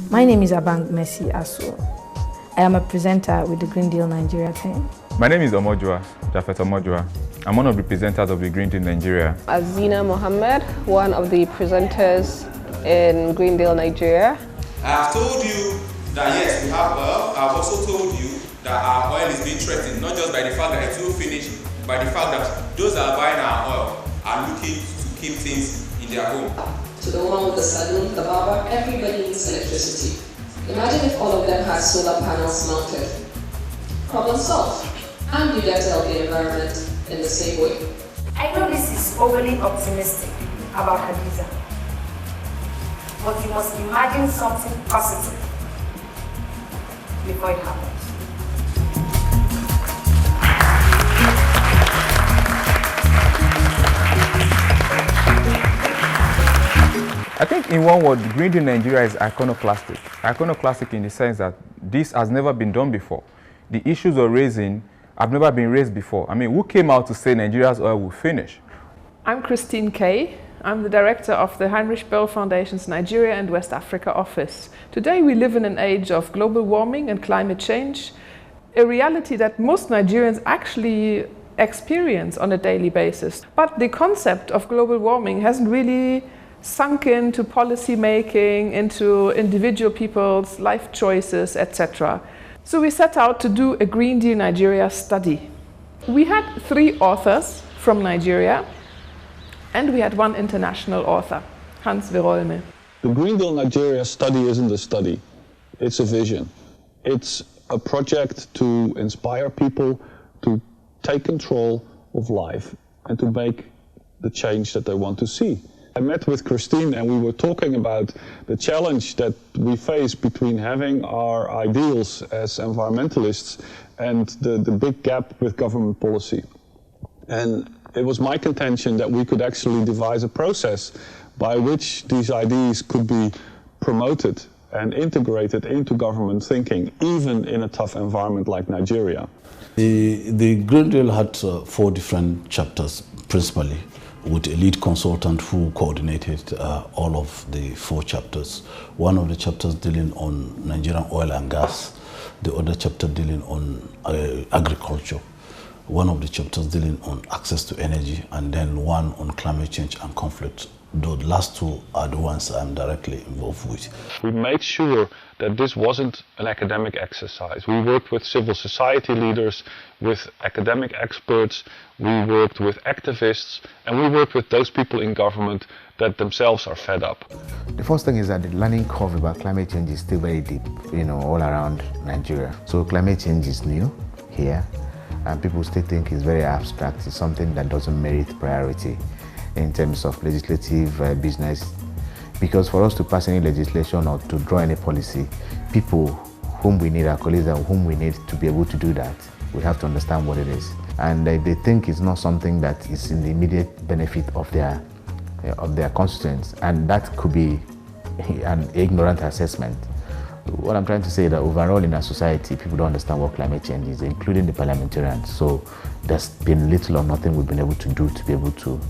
My name is Abang Messi Asu. I am a presenter with the Green Deal Nigeria team. My name is Omojua, Jafet Omojua. I'm one of the presenters of the Green Deal Nigeria. Azina Mohammed, one of the presenters in Green Deal Nigeria. I have told you that yes, we have oil. I've also told you that our oil is being threatened, not just by the fact that it will finish, but by the fact that those that are buying our oil are looking to keep things in their home. To the woman with the saloon, the barber, everybody needs electricity. Imagine if all of them had solar panels mounted. Problem solved. And you get to help the environment in the same way. I know this is overly optimistic about Hadiza, but you must imagine something positive before it happens. I think in one word, Green Deal Nigeria is iconoclastic. Iconoclastic in the sense that this has never been done before. The issues we're raising have never been raised before. I mean, who came out to say Nigeria's oil will finish? I'm Christine Kay. I'm the director of the Heinrich Böll Foundation's Nigeria and West Africa office. Today we live in an age of global warming and climate change, a reality that most Nigerians actually experience on a daily basis. But the concept of global warming hasn't really sunk into policy making, into individual people's life choices, etc. So we set out to do a Green Deal Nigeria study. We had 3 authors from Nigeria, and we had 1 international author, Hans Verolme. The Green Deal Nigeria study isn't a study, it's a vision. It's a project to inspire people to take control of life and to make the change that they want to see. I met with Christine and we were talking about the challenge that we face between having our ideals as environmentalists and the big gap with government policy. And it was my contention that we could actually devise a process by which these ideas could be promoted and integrated into government thinking, even in a tough environment like Nigeria. The Green Deal had 4 different chapters, principally, with a lead consultant who coordinated all of the 4 chapters. One of the chapters dealing on Nigerian oil and gas, the other chapter dealing on agriculture, one of the chapters dealing on access to energy, and then one on climate change and conflict. The last 2 are the ones I'm directly involved with. We made sure that this wasn't an academic exercise. We worked with civil society leaders, with academic experts, we worked with activists, and we worked with those people in government that themselves are fed up. The first thing is that the learning curve about climate change is still very deep, all around Nigeria. So climate change is new here, and people still think it's very abstract. It's something that doesn't merit priority in terms of legislative business, because for us to pass any legislation or to draw any policy, people whom we need, our colleagues and whom we need to be able to do that, we have to understand what it is. And if they think it's not something that is in the immediate benefit of their constituents, and that could be an ignorant assessment. What I'm trying to say is that overall in our society, people don't understand what climate change is, including the parliamentarians. So there's been little or nothing we've been able to do to be able to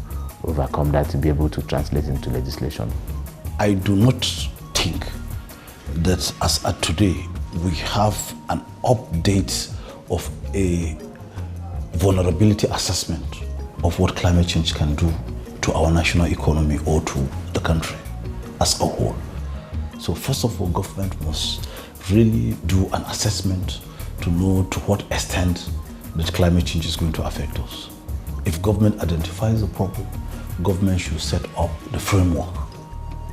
overcome that, to be able to translate into legislation. I do not think that as at today, we have an update of a vulnerability assessment of what climate change can do to our national economy or to the country as a whole. So first of all, government must really do an assessment to know to what extent that climate change is going to affect us. If government identifies a problem, government should set up the framework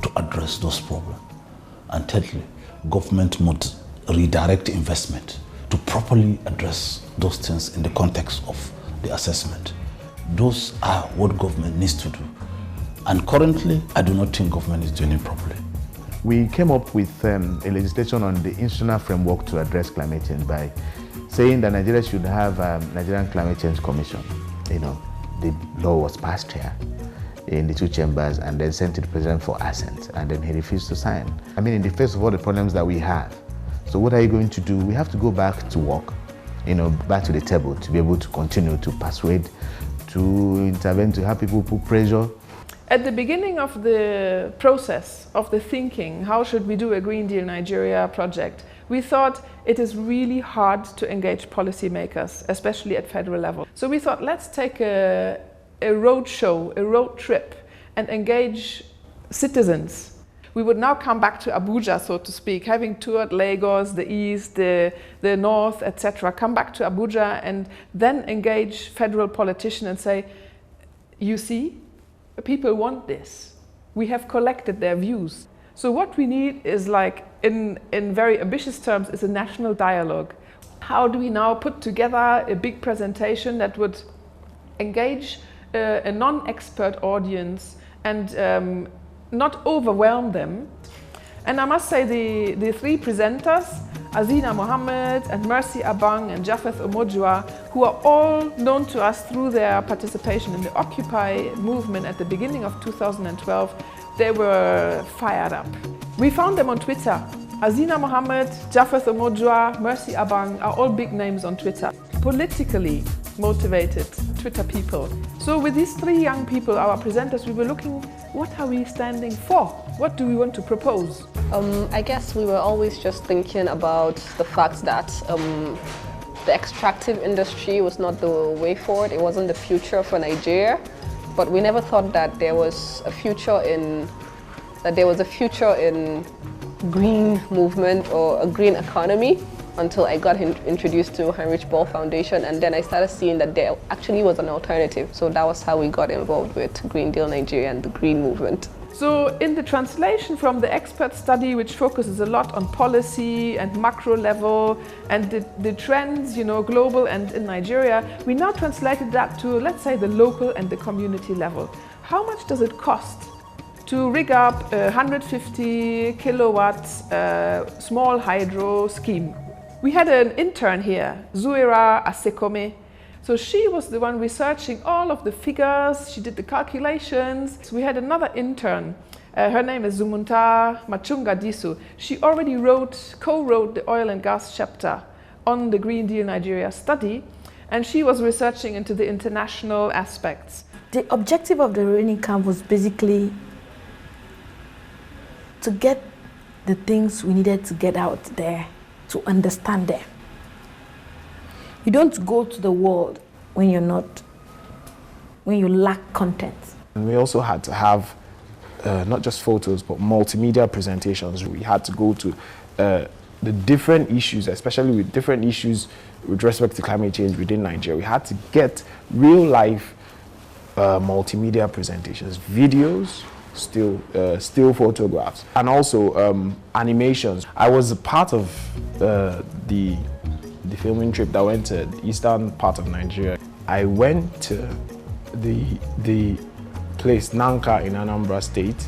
to address those problems. And thirdly, government must redirect investment to properly address those things in the context of the assessment. Those are what government needs to do. And currently, I do not think government is doing it properly. We came up with a legislation on the institutional framework to address climate change by saying that Nigeria should have a Nigerian Climate Change Commission. The law was passed here in the 2 chambers and then sent to the president for assent, and then he refused to sign. I mean, in the face of all the problems that we have, so what are you going to do? We have to go back to work, back to the table to be able to continue to persuade, to intervene, to have people put pressure. At the beginning of the process, of the thinking, how should we do a Green Deal Nigeria project, we thought it is really hard to engage policymakers, especially at federal level. So we thought, let's take a road show, a road trip, and engage citizens. We would now come back to Abuja, so to speak, having toured Lagos, the East, the North, etc. Come back to Abuja and then engage federal politicians and say, you see, people want this. We have collected their views. So what we need is, like, in very ambitious terms, is a national dialogue. How do we now put together a big presentation that would engage a non-expert audience and not overwhelm them? And I must say the three presenters, Azina Mohammed and Mercy Abang and Japheth Omojua, who are all known to us through their participation in the Occupy movement at the beginning of 2012, they were fired up. We found them on Twitter. Azina Mohammed, Japheth Omojua, Mercy Abang are all big names on Twitter. Politically motivated Twitter people. So with these three young people, our presenters, we were looking, what are we standing for? What do we want to propose? I guess we were always just thinking about the fact that the extractive industry was not the way forward. It wasn't the future for Nigeria. But we never thought that there was a future in green movement or a green economy until I got introduced to Heinrich Böll Foundation, and then I started seeing that there actually was an alternative. So that was how we got involved with Green Deal Nigeria and the green movement. So in the translation from the expert study, which focuses a lot on policy and macro level and the trends, you know, global and in Nigeria, we now translated that to, let's say, the local and the community level. How much does it cost to rig up a 150 kilowatts small hydro scheme? We had an intern here, Zuira Asekome. So she was the one researching all of the figures, she did the calculations. So we had another intern, her name is Zumunta Machunga Disu. She already co-wrote the oil and gas chapter on the Green Deal Nigeria study, and she was researching into the international aspects. The objective of the training camp was basically to get the things we needed to get out there, to understand them. You don't go to the world when you lack content. And we also had to have not just photos, but multimedia presentations. We had to go to the different issues, especially with different issues with respect to climate change within Nigeria. We had to get real life multimedia presentations, videos, still photographs, and also animations. I was a part of the filming trip that went to the eastern part of Nigeria. I went to the place Nanka in Anambra State,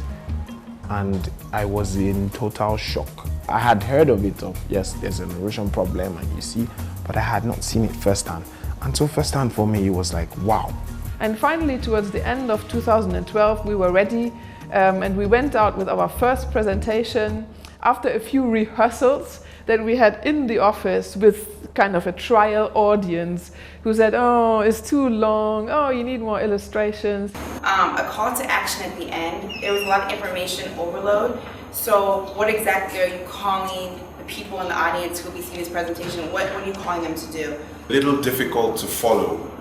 and I was in total shock. I had heard of it, yes, there's an erosion problem, and you see, but I had not seen it firsthand. And so firsthand for me, it was like, wow. And finally, towards the end of 2012, we were ready, and we went out with our first presentation after a few rehearsals that we had in the office with kind of a trial audience who said, oh, it's too long, oh, you need more illustrations. A call to action at the end. There was a lot of information overload. So what exactly are you calling the people in the audience who will be seeing this presentation? What are you calling them to do? A little difficult to follow.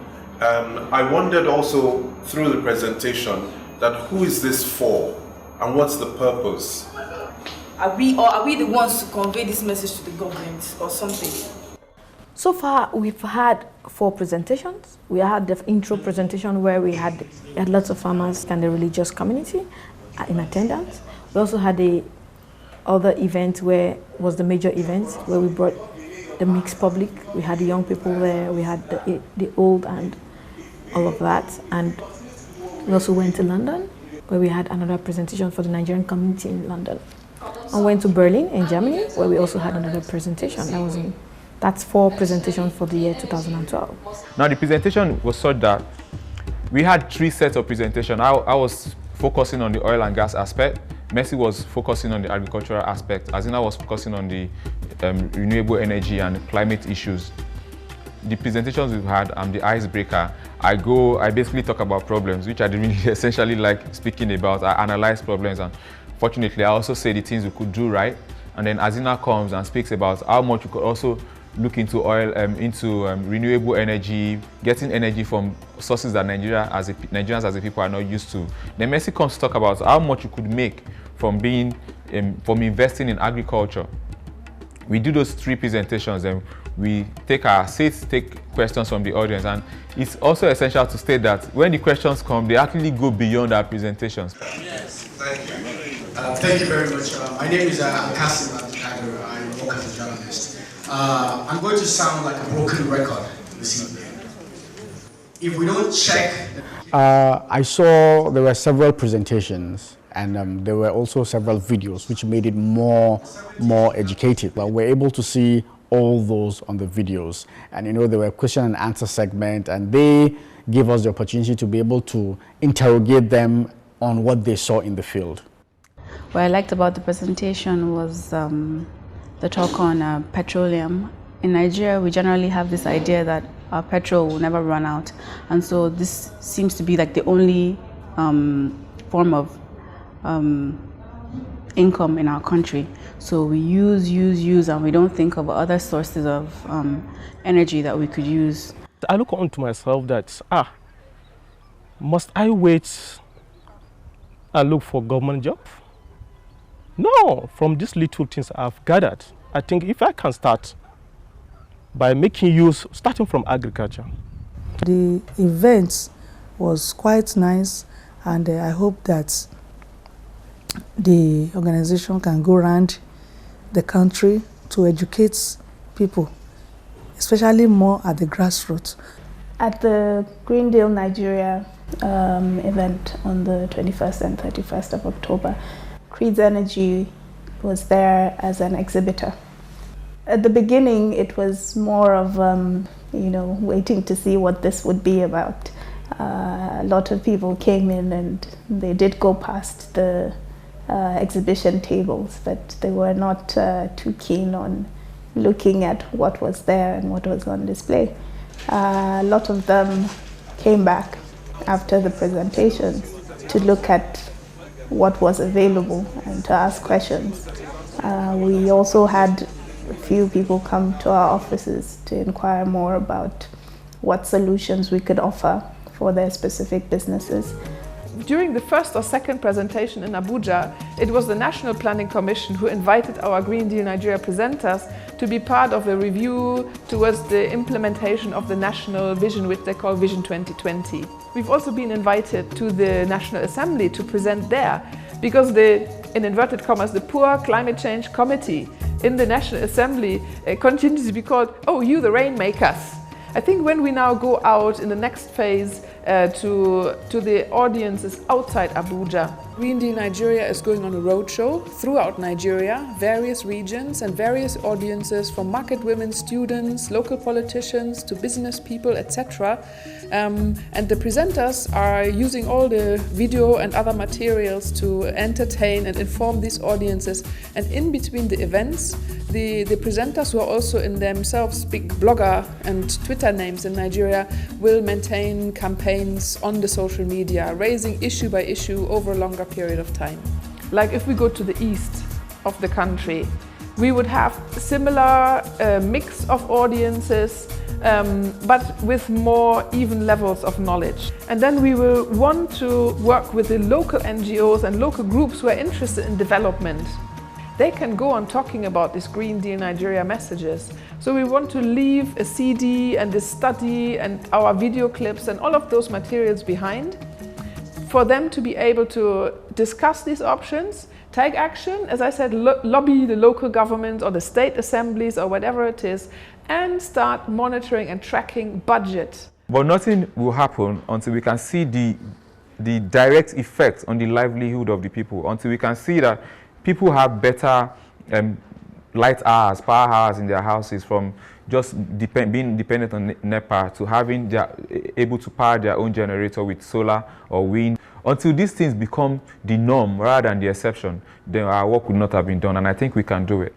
I wondered also through the presentation that who is this for and what's the purpose? Are we the ones to convey this message to the government or something? So far, we've had 4 presentations. We had the intro presentation where we had lots of farmers and the religious community in attendance. We also had the other event where was the major event where we brought the mixed public. We had the young people there, we had the old and all of that. And we also went to London where we had another presentation for the Nigerian community in London. And went to Berlin in Germany where we also had another presentation. That's 4 presentations for the year 2012. Now the presentation was such that we had 3 sets of presentation. I was focusing on the oil and gas aspect. Mercy was focusing on the agricultural aspect. Azina was focusing on the renewable energy and climate issues. the presentations we've had, I'm the icebreaker. I basically talk about problems, which I really essentially like speaking about. I analyze problems, and fortunately, I also say the things we could do right. And then Azina comes and speaks about how much we could also look into oil, into renewable energy, getting energy from sources that Nigerians as a people are not used to. Then Messi comes to talk about how much you could make from investing in agriculture. We do those 3 presentations, and we take our seats, take questions from the audience. And it's also essential to state that when the questions come, they actually go beyond our presentations. Yes, thank you. Thank you very much. My name is Kasim Abdikader. I work as a journalist. I'm going to sound like a broken record this evening. If we don't check... I saw there were several presentations, and there were also several videos which made it more educative. But we're able to see all those on the videos, and there were question and answer segment, and they gave us the opportunity to be able to interrogate them on what they saw in the field. What I liked about the presentation was the talk on petroleum. In Nigeria, we generally have this idea that our petrol will never run out, and so this seems to be like the only form of income in our country. So we use, and we don't think of other sources of energy that we could use. I look on to myself that, must I wait and look for government job? No, from these little things I've gathered, I think if I can start by making use, starting from agriculture. The event was quite nice, and I hope that the organization can go around the country to educate people, especially more at the grassroots. At the Green Deal Nigeria event on the 21st and 31st of October, Creed's Energy was there as an exhibitor. At the beginning, it was more of, waiting to see what this would be about. A lot of people came in and they did go past the exhibition tables, but they were not too keen on looking at what was there and what was on display. A lot of them came back after the presentation to look at what was available and to ask questions. We also had a few people come to our offices to inquire more about what solutions we could offer for their specific businesses. During the first or second presentation in Abuja, it was the National Planning Commission who invited our Green Deal Nigeria presenters to be part of a review towards the implementation of the national vision, which they call Vision 2020. We've also been invited to the National Assembly to present there, because in inverted commas, the Poor Climate Change Committee in the National Assembly continues to be called, oh, you the rainmakers. I think when we now go out in the next phase to the audiences outside Abuja, Green Deal Nigeria is going on a roadshow throughout Nigeria, various regions and various audiences, from market women, students, local politicians to business people, etc. And the presenters are using all the video and other materials to entertain and inform these audiences. And in between the events, the presenters, who are also in themselves big blogger and Twitter names in Nigeria, will maintain campaigns on the social media, raising issue by issue over a longer period of time. Like if we go to the east of the country, we would have a similar mix of audiences, but with more even levels of knowledge. And then we will want to work with the local NGOs and local groups who are interested in development. They can go on talking about these Green Deal Nigeria messages. So we want to leave a CD and a study and our video clips and all of those materials behind for them to be able to discuss these options, take action, as I said, lobby the local governments or the state assemblies or whatever it is, and start monitoring and tracking budget. But nothing will happen until we can see the direct effect on the livelihood of the people, until we can see that people have better light hours, power hours in their houses, from just being dependent on NEPA to having able to power their own generator with solar or wind. Until these things become the norm rather than the exception, then our work would not have been done, and I think we can do it.